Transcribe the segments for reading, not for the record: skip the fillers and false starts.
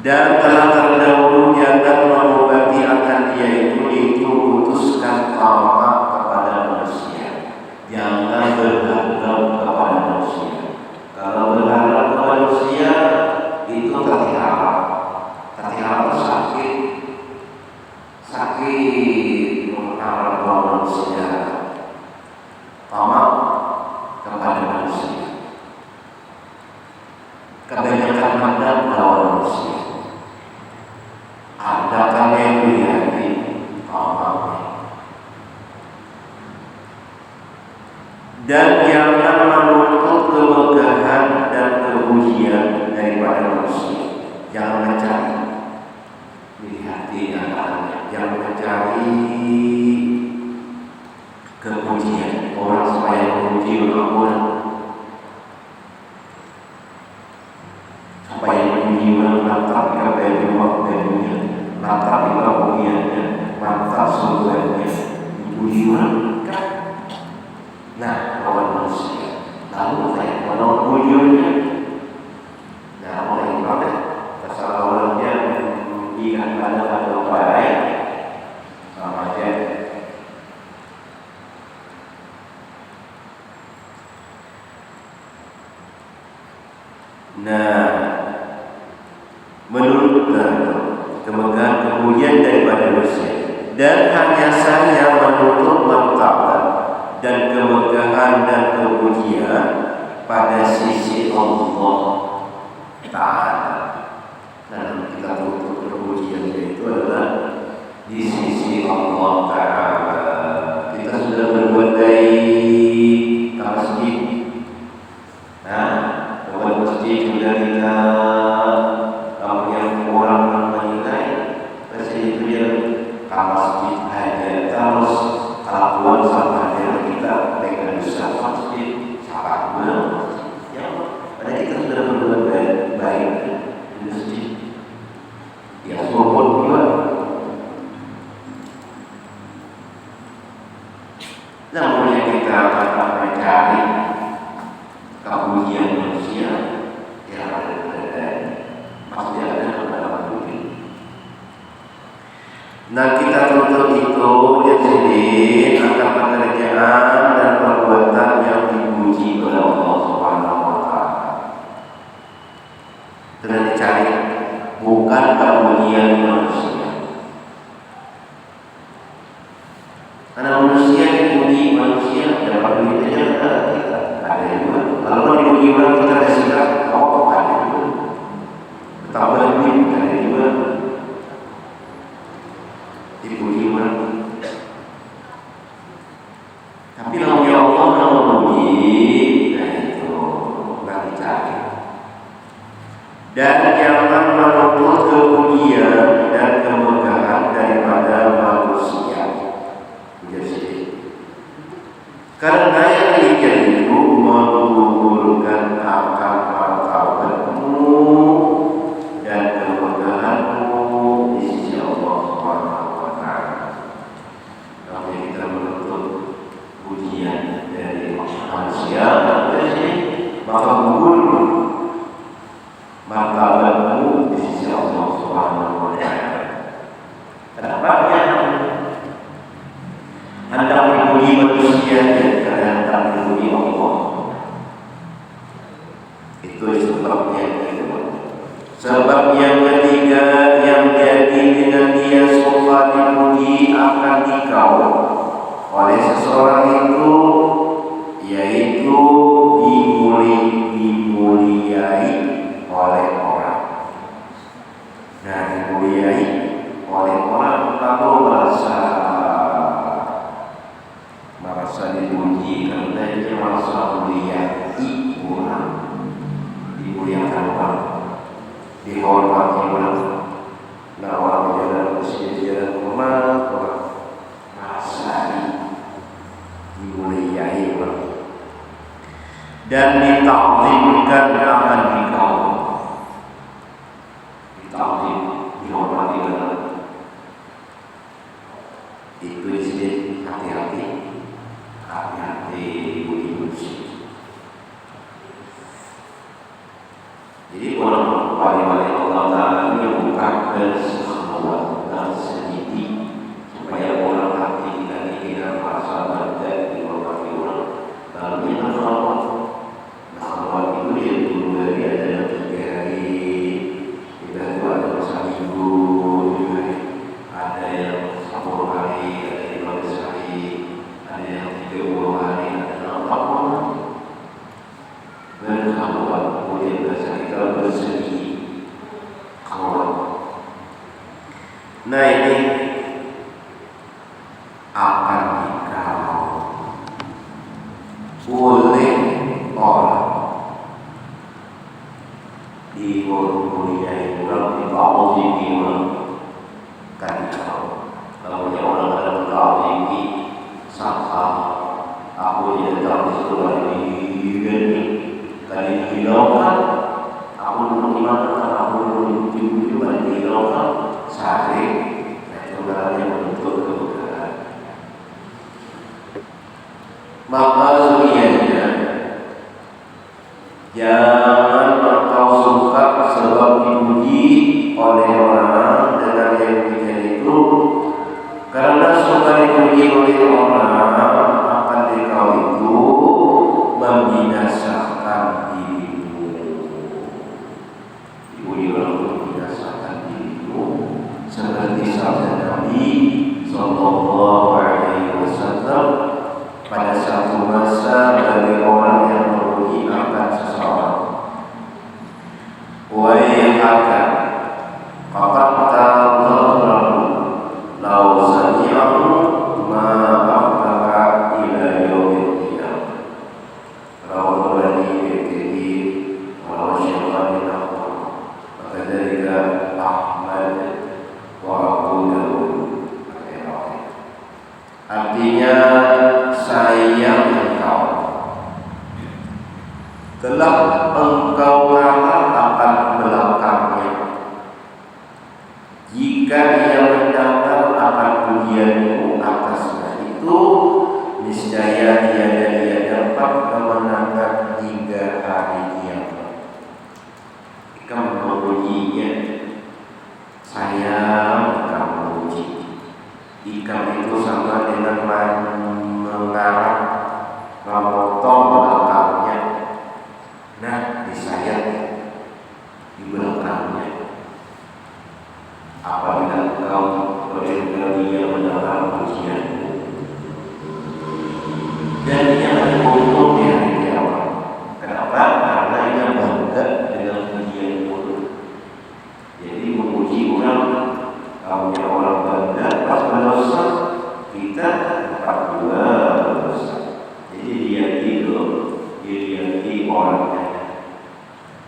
dan telah terdahulu jangan mengobati akan dia itu putuskan tamak kepada manusia, jangan berharap kepada manusia. Kalau berharap kepada manusia itu tertiharap sakit mengharap kepada manusia, tamak kepada manusia, kebanyakan mandang kepada manusia. Adakan dan jangan menuntut kemegahan dan kemuliaan daripada manusia. Jangan mencari, hati anak-anak, jangan mencari kepujian orang supaya memuji orang, supaya memuji orang mantap kepada dunia, mantap kemuliaannya, mantap surganya, dipuji orang. Nah, lawan manusia, lalu saya menolong wujudnya. Nah, orang ibadah, kesalahannya menunjukkan pada orang lain, sama aja. Nah, menurut kemegahan kemuliaan daripada manusia, dan hanya saja menuntut martabat dan kemegahan dan kemuliaan pada sisi Allah Ta'ala. Dan kita tuntut kemuliaan itu adalah di sisi Allah Ta'ala. Kita sudah berbuat baik ke masjid. Nah, buat masjid sudah kita yang orang menilai pasti itu dia ke masjid aja terus kelakuan sama dia kita dengan besar masjid salah ya pada kita sudah berbuat baik di masjid ya walaupun juga namun yang kita akan mencari kepujian manusia yang ada pasti ada kepada bumi. Nah, kita tuntut itu jadi akan pekerjaan dan perbuatan yang dipuji oleh Allah Subhanahu wa Ta'ala. Dengan dicari bukan kemuliaan manusia. Karena manusia dipuji manusia dapat duitnya ada juga. Kalau dipuji orang kita ada sikap, oh ada juga. Tambah duit ada juga. Dipuji orang. Tapi kalau ya Allah yang memuji, nah itu nggak dicari. Dan jangan menuntut kemuliaan dan kemegahan daripada manusia. Karena yang demikian itu menggugurkan akan martabatmu dan kemegahanmu di sisi Allah Subhanahu wa Ta'ala. Kalau kita menuntut pujian dari manusia, maka gugur martabatmu di sisi Allah Subhanahu wa Ta'ala. Kenapa? Anda memuji manusia dan Anda memuji Allah. Itu sebabnya yang kedua. Sebab yang ketiga yang jadi dengan dia sofa dipuji akan dikau oleh seseorang itu, yaitu dimuliai oleh orang. Nah, dimuliai oleh orang lalu merasa dipuji karena dia merasa mulia, orang dimuliakan orang, dihormati orang. Nah, orang berjalan berjalan hormat orang, merasa dimuliai orang dan ditakzimkan akan dikau. Ditakzim, dihormati orang. Itu disini hati-hati dipuji manusia. Jadi orang wali-wali Allah Ta'ala ini bukan bersahabat dan sedikit supaya orang hati kita ini tidak merasa bangga dihormati orang. Lalu kita khalwat. Khalwat itu yang dulu dari ada yang 3 hari, kita itu ada masa minggu, ada yang 10 hari, ada yang 15 hari, ada yang 30 hari, ada 40 hari. Berkhalwat, kemudian bahasa kita bersedih khalwat. Nah, ini akan dikau tadi kalau yang orang ada tahu ini sangka aku tidak tahu sekolah ini kali hilaukan aku dulu gimana aku dulu ibu kali hilaukan sehari saudaranya menuntut kebukaan maka sebenarnya jangan engkau suka sebab dipuji oleh orang dengan yang demikian itu, karena suka dipuji oleh orang akan dikau itu membinasakan dirimu. Dipuji orang membinasakan dirimu, seperti sabda Nabi Sallallahu Alaihi Wasallam pada satu masa bagi orang yang memuji akan seseorang. Waihaka faqad tadharrahu law sami'ahu ma aqta'a ila yaumil qiyamah. Rawahu Al-Tirmidzi wa Syaikhani Ahmad wa kadzalika Ahmad wa Abu Dawud. Artinya sayang engkau kelak engkau kalah akan belakangnya jika ia mendengar akan pujianmu atasnya itu, niscaya dia dapat kemenangan hingga hari kiamat. Kamu memujinya, sayang kamu memuji. Ikan itu sama dengan mengarang memotong belakangnya. Nah, disayat di belakangnya. Apabila engkau benar-benar dia mendengar pujianmu dan dia akan untung di hari kiamat. Kenapa? Karena ia bangga dengan pujianmu. Jadi memuji orang, kalau orang bangga pas berdosa, kita dapat juga berdosa. Jadi dia hidup, dia orangnya.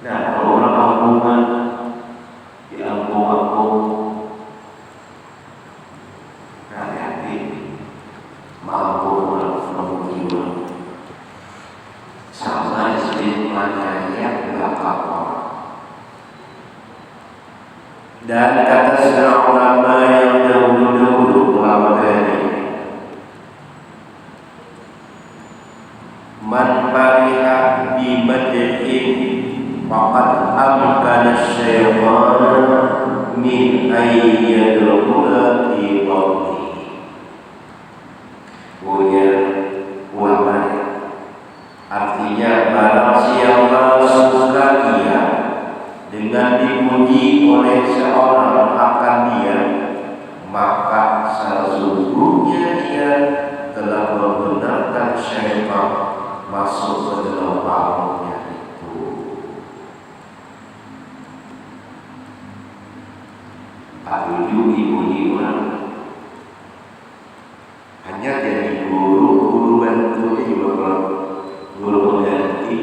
Nah, kalau orang kampungan diampung-ampung, hati-hati, mampu memuji orang. Sama seperti yang belakang orang. Dan kata seorang ulama yang dahulu ulama dari man fariha bi madhin faqad amkana syaitan min ayyadrula di bawah. Punya ulama, artinya barang siapa suka dia dengan dipuji oleh seorang akan dia, maka sesungguhnya dia telah membenarkan syaitan masuk ke dalam warungnya itu. Tujuh dipuji orang, hanya jadi guru bantunya juga guru pengganti.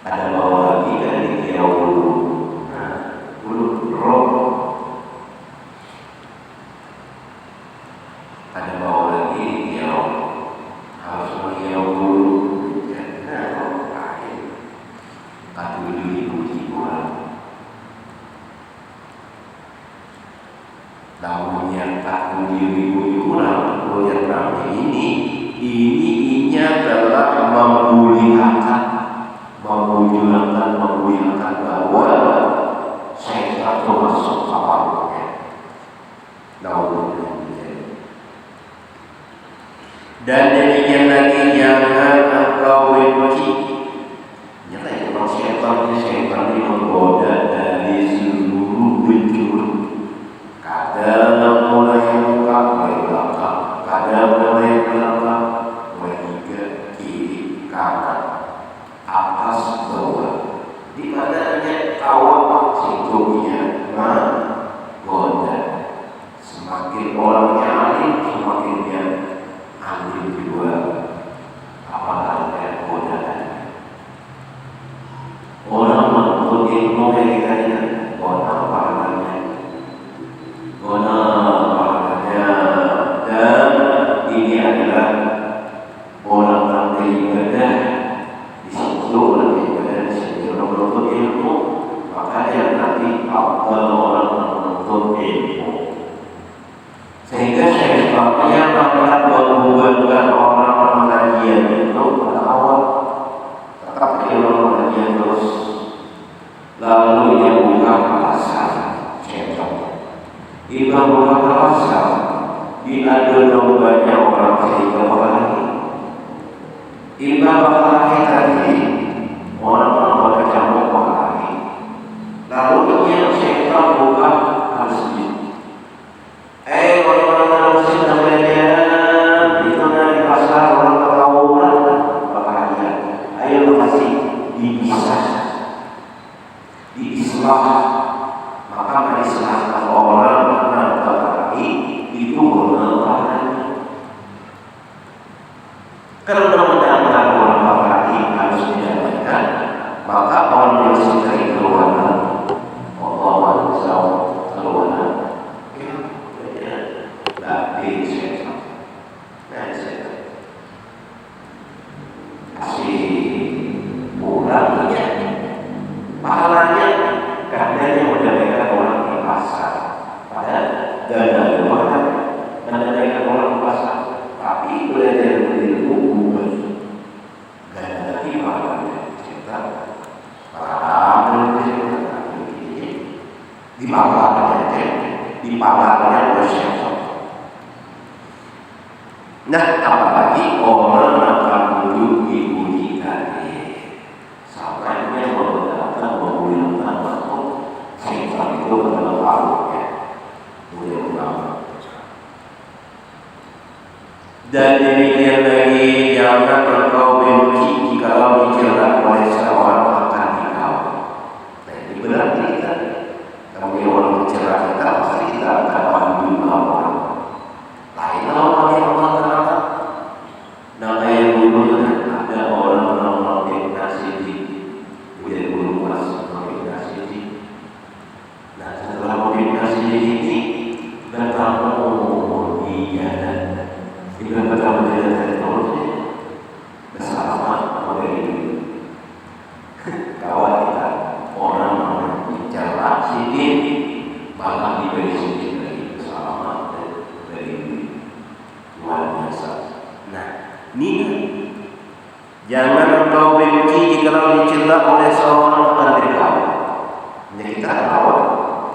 Ada bawa lagi kan di kiau guru. Nah, guru roh. Ada bawa lagi di kiau. Harus mengiau guru. Nah, lain. Katujuh dipuji orang. Namun yang katujuh dipuji orang, yang kami ini adalah memuliakan bahwa saya satu masuk kamarnya. Dan demikian lagi jangan engkau benci. Jangan kalau syaitan ini menggoda dari seluruh penjuru. Kadang mulai muka, mulai belakang, kadang mulai belakang, mulai kiri, kanan, atas, bawah. Di padanya awak situnya menggoda. Semakin orangnya alim, semakin dia alim juga. Apalagi godaan. Orang menuntut Sehingga sebabnya maka membuatkan orang pengajian itu pada awal tetap pengajian terus, lalu dia buka pasar cendol. Ia buka pasar, diadu dombanya orang sehingga berlari. Ia berlari tadi, orang berkecamuk berlari. Lalu dia cendol buka masjid. Orang-orang muslim namanya itu dari pasar orang perkauman berkaya. Ayo masih dipisah, diislah, maka mengisahkan orang yang berkaya itu berkaya. Karena mendapat orang berkaya harus didapatkan, maka orang yang sudah keluar Allah keluar. Kasih pulangnya pahalanya karenanya mendapatkan orang di pasar pada dana keuangan mendapatkan orang di pasar, tapi belajar berilmu bukan dana lagi pahalanya cerita di pahalanya bersyukur. Nah, apalagi orang akan duduk di uji tadi sampainya datang menggunakan masuk sehingga itu adalah paruhnya boleh ulama. Dan demikian lagi, jangan engkau benci jika dicela oleh seorang akan dikau. Nah, ini berarti kita kalau orang mencela kita pasti kita akan pandu orang lain orang yang nah kayak dulu ada orang nasi udah belum pas nasi. Nah setelah nasi ini dan kamu dan kita bertemu dengan teknologi bersama model kawan kita orang bicara sedikit malah diberi sedikit lagi bersama dari luar biasa. Nah, ini jangan engkau benci jika dicela oleh seorang adik kau. Ini kita lawan.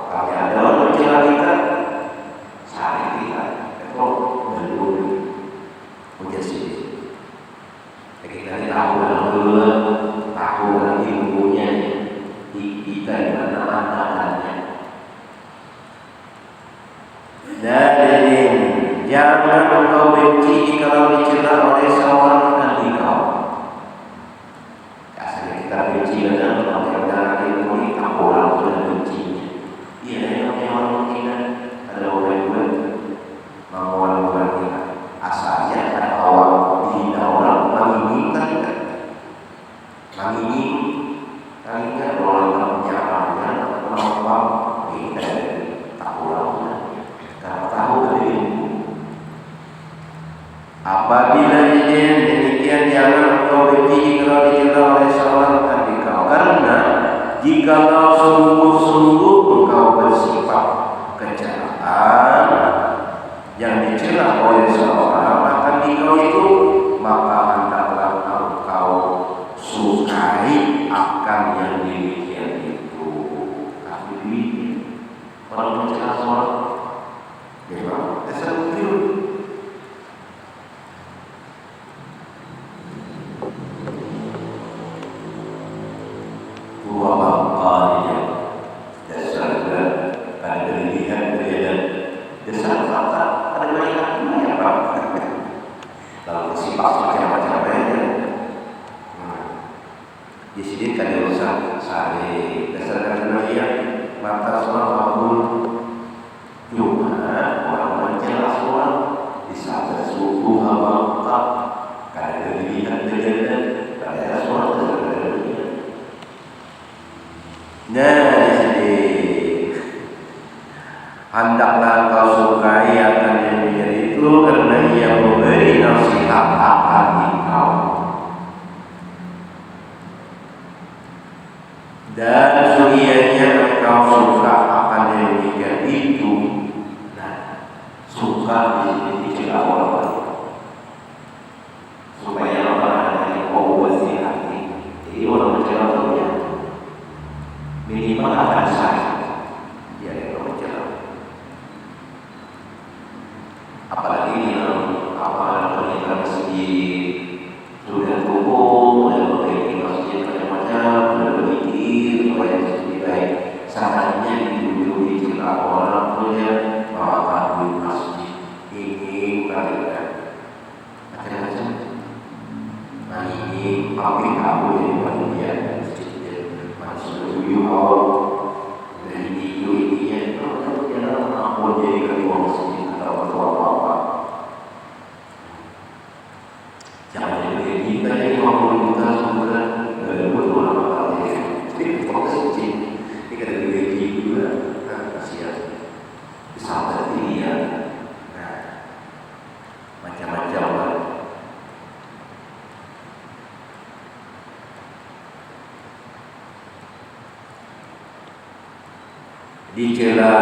Kalau ada orang mencela kita, sehari kita, itu berdua, punya sih. Kita tahu lagi ilmunya di kita di mana anak-anaknya. Dan jangan engkau benci jika dicela oleh seorang adik kau. Asal kita benci dengan orang ilmu ini, orang sudah bencinya. Iya, yang orang kita ada orang yang mau orang kita. Asalnya ada awal dihina orang menginginkan kita, menginginkan orang menyalahnya orang ini tahu orang karena tahu dari apabila demikian jangan engkau benci jika dicela oleh seorang adik kau, karena jika kau sungguh-sungguh engkau bersifat kejahatan yang dicela oleh seorang akan dikau itu, maka hendaklah engkau sukai akan yang demikian itu. Tapi kalau mencela seorang memang dasar kecil. Lalu sifat macam suka dicela orang supaya orang ada yang mau bersih hati. Jadi orang mencela dia minimal akan sakit. Dia yang mencela. Apalagi apalagi kita masjid sudah kumpul, sudah memperbaiki masjid macam-macam, sudah berpikir supaya masjid baik. Saatnya dituju dicela orang punya bahwa di masjid ini berikan macam-macam. Nah ini pabrik kamu yang panitia masjidnya masuk tujuh awal dari ininya itu jangan mau jadi ketua masjid atau ketua apa. Jangan jadi kita ini mau kita sebenarnya betul apa ya. Jadi proses ini kita digaji juga kasihan. Sahabat ini ya, nah, macam-macam lah. Dicela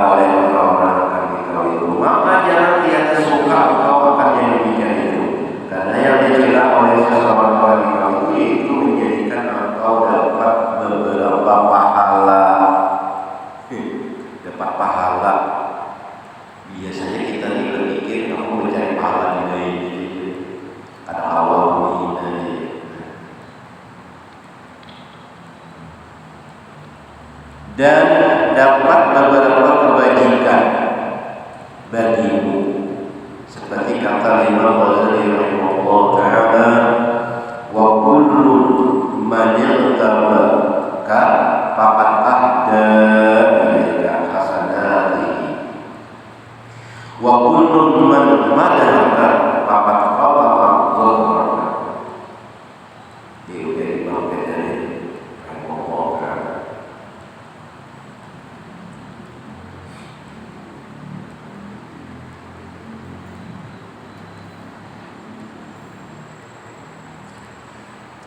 oleh orang-orang akan dikau itu, maka jangan dia suka kau akan yang demikian itu. Karena yang dicela oleh seseorang kau itu menjadikan engkau dapat beberapa pahala. Dapat pahala. Biasanya kita ini berpikir kamu mencari pahala di lain, ada awal begini. Dan dapat beberapa kebajikan bagimu, seperti kata Imam Ghazali rahimahullah taala, wa kullu man yartabaka faqad ahda ilaika hasanatihi wa kullu man madahaka faqad qawama dhahraka. Dia dari Imam Ghazali rahimahullah taala.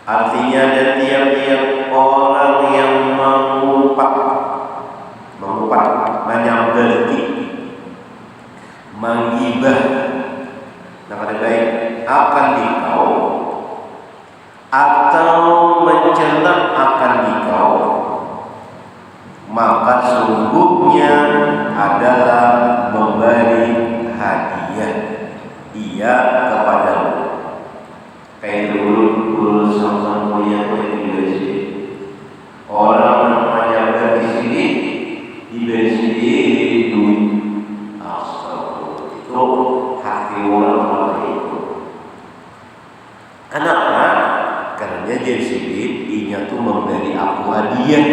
Artinya ada tiap-tiap orang yang mengumpat, menyamberti, menggibah, nama baik akan dikau atau mencela akan dikau, maka sungguhnya adalah memberi hadiah ia kepadamu. Kayak dulu sama mulia di sini. Orang namanya di sini, di sini duit. Astagfirullah. Itu hati orang itu. Kenapa? Karena dia sini, inya tuh memberi aku hadiah,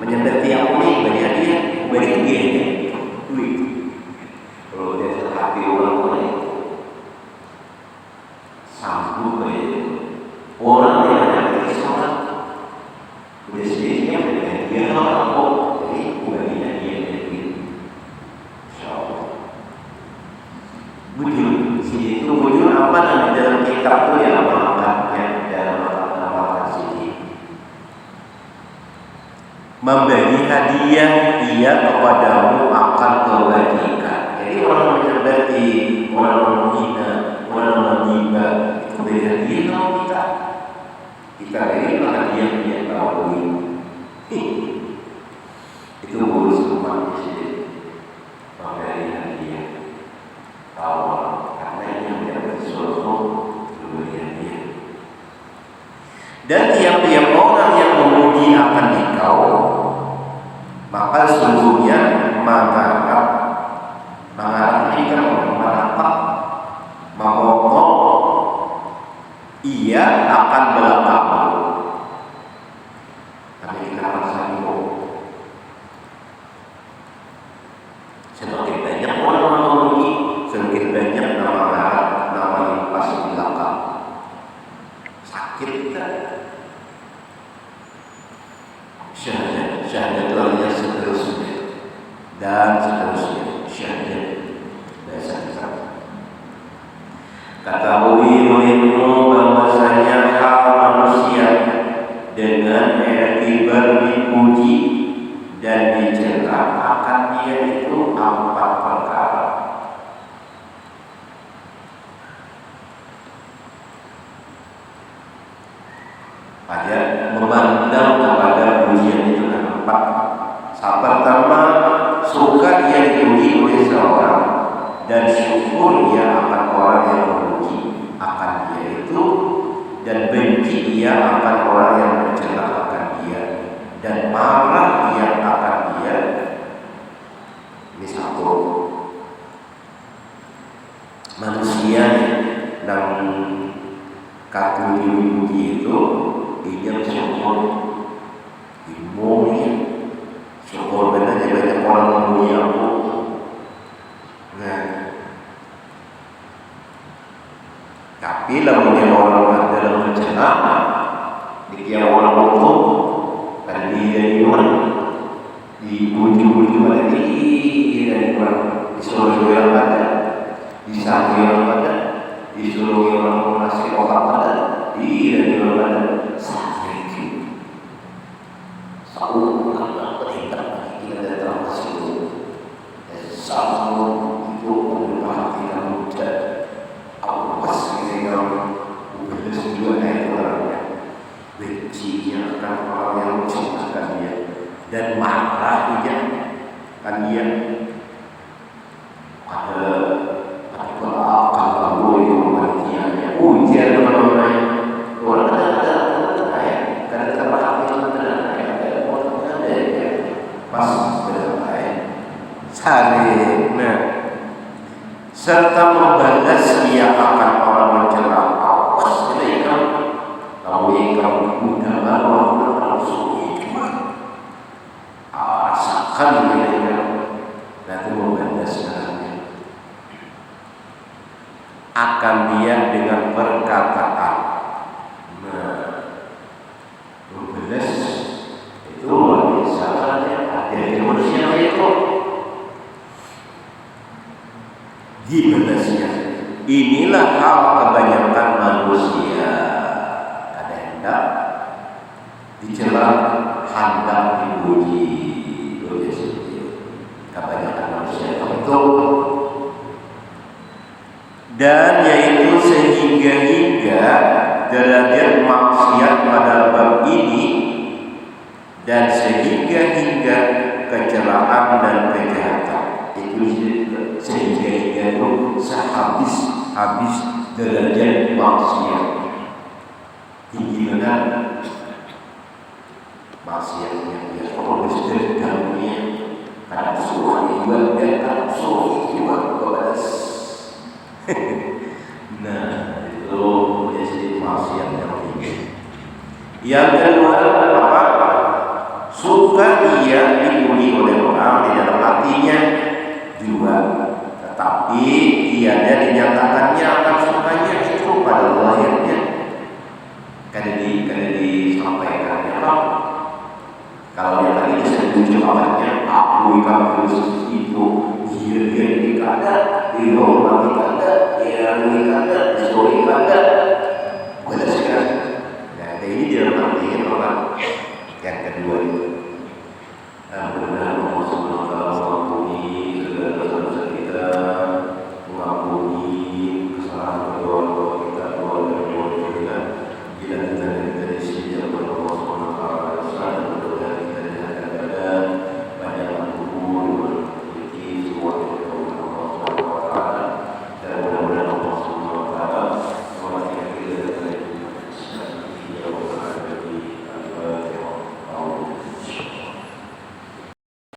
menyemberti aku nih, beri hadiah, beri dia duit. Kalau dia hati orang itu. Sambung orang yang ada di sholat biasanya dia sholat jadi bukannya dia insyaallah bujur sini itu bujur apa dan di dalam kitab itu yang mengangkatnya dalam nama sini memberi hadiah ia kepadamu akan kebajikan. Jadi orang menyerbati, orang menghina, orang menghina itu beda dia kalau kita ini hadiah dia tahu itu urus umat di sini memberi hadiah tahu karena ini menjadi sesuatu kebaikan dia. Dan tiap-tiap orang yang memuji akan dikau, maka sesungguhnya mengharap ini kan mengharap memotong ia akan belakang. Tapi kita merasa itu semakin banyak orang memuji, semakin banyak nama limpas di belakang. Sakit kita. manusia yang katu diuji itu ijab syukur ilmu syukur benar aja banyak orang memuji aku. Nah, tapi lamunnya orang dalam mencela dikira orang hukum dan dia diuji-uji lagi dari orang disuruh orang pada disangki orang pada disuruh orang mengasih orang pada dari orang pada sakit sahur karena perintah kita datang ke situ sahur itu merupakan kita muda awas ini yang udah juga naik orangnya bencinya akan orang yang menciptakan dia dan marah dia kan dia ada akal lalu yang manusianya ujian teman-teman orang ada karena terpakai pas berlain sari serta membalas ia akan orang mencela awas mereka kalau kamu mudah banget langsung rasakan mereka nanti membalas akan dia dengan perkataan membalas itu luar biasa ada manusia itu dibalasnya. Inilah hal kebanyakan manusia ada hendak dicela hendak dipuji kebanyakan manusia itu dan yaitu sehingga derajat maksiat pada bab ini dan sehingga kecelaan dan kejahatan itu sehingga itu sehabis derajat maksiat tinggi benar maksiatnya dia harus dendamnya karena suruh juga dan karena suruh juga kebalas. Nah itu jadi maksiat yang tinggi. Yang kedua apa? Suka dia dipuji oleh orang di dalam hatinya juga, tetapi tiada dinyatakannya akan sukanya itu pada lahirnya. Karena disampaikan apa? Kalau dia tadi setuju awalnya, aku kamu itu dia dikata, dihormati kata, dia dikata, disori kata, belaskan. Nah ini dia nanti orang yang kedua itu.